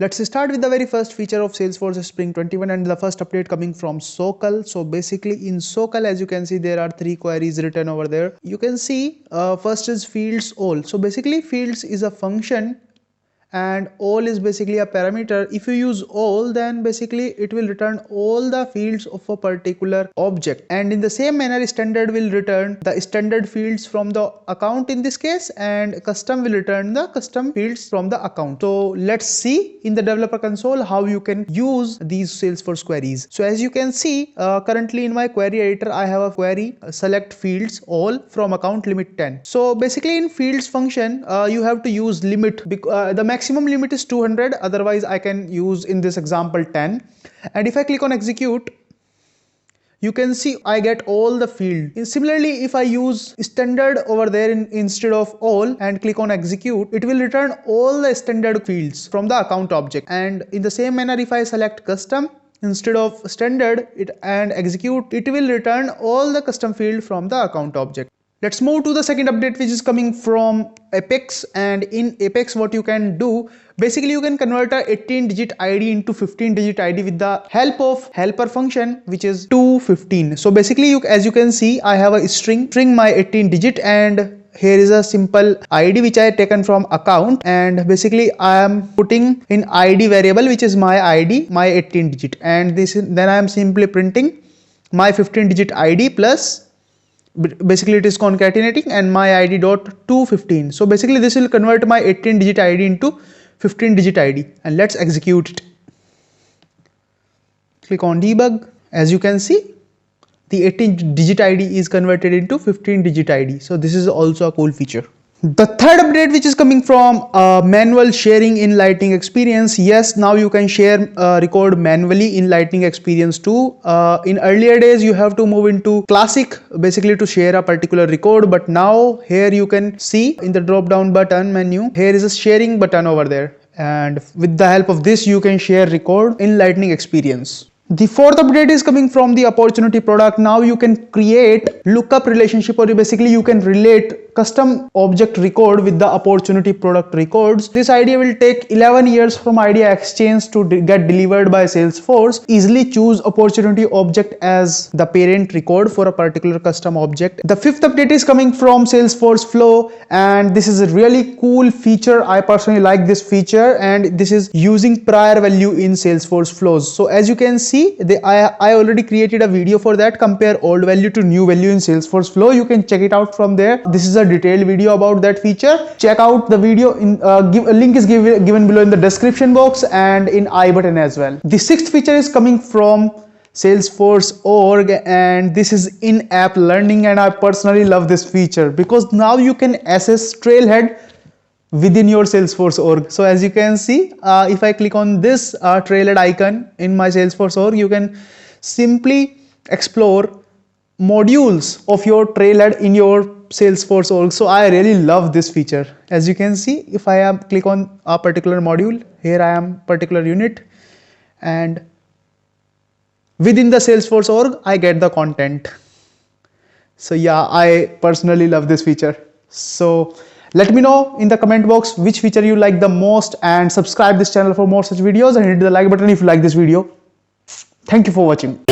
Let's start with the very first feature of Salesforce Spring 21 and the first update coming from SOQL. So basically in SOQL, as you can see, there are 3 queries written over there. You can see first is fields all. So basically fields is a function and all is basically a parameter. If you use all, then basically it will return all the fields of a particular object, and in the same manner standard will return the standard fields from the account in this case, and custom will return the custom fields from the account. So let's see in the developer console how you can use these Salesforce queries. So as you can see, currently in my query editor I have a query select fields all from account limit 10. So basically in fields function you have to use limit. The maximum limit is 200, otherwise I can use in this example 10. And if I click on execute, you can see I get all the field. Similarly, if I use standard over there instead of all and click on execute, it will return all the standard fields from the account object. And in the same manner, if I select custom instead of standard and execute, it will return all the custom field from the account object. Let's move to the second update, which is coming from Apex. And in Apex, what you can do, basically you can convert a 18-digit ID into 15-digit ID with the help of helper function, which is 215. So basically, as you can see, I have a string my 18-digit, and here is a simple ID which I have taken from account, and basically I am putting in ID variable, which is my ID, my 18-digit, and then I am simply printing my 15-digit ID plus. Basically it is concatenating and my id dot 215. So basically this will convert my 18-digit ID into 15-digit ID, and let's execute it. Click on debug. As you can see, the 18-digit ID is converted into 15-digit ID. So this is also a cool feature. The third update, which is coming from manual sharing in Lightning Experience. Yes, now you can share record manually in Lightning Experience too. In earlier days, you have to move into Classic basically to share a particular record, but now here you can see in the drop down button menu, here is a sharing button over there, and with the help of this you can share record in Lightning Experience. The fourth update is coming from the opportunity product. Now you can create lookup relationship, or basically you can relate custom object record with the opportunity product records. This idea will take 11 years from idea exchange to get delivered by Salesforce. Easily choose opportunity object as the parent record for a particular custom object. The fifth update is coming from Salesforce Flow, and this is a really cool feature. I personally like this feature, and this is using prior value in Salesforce Flows. So as you can see, I already created a video for that. Compare old value to new value in Salesforce Flow. You can check it out from there. This is a detailed video about that feature. Check out the video. Link is given below in the description box and in I button as well. The sixth feature is coming from Salesforce Org, and this is in-app learning, and I personally love this feature because now you can access Trailhead within your Salesforce org. So as you can see, if I click on this Trailhead icon in my Salesforce org, you can simply explore modules of your Trailhead in your Salesforce org. So I really love this feature. As you can see, if I click on a particular module, here I am particular unit, and within the Salesforce org, I get the content. So yeah, I personally love this feature. So let me know in the comment box which feature you like the most, and subscribe this channel for more such videos, and hit the like button if you like this video. Thank you for watching.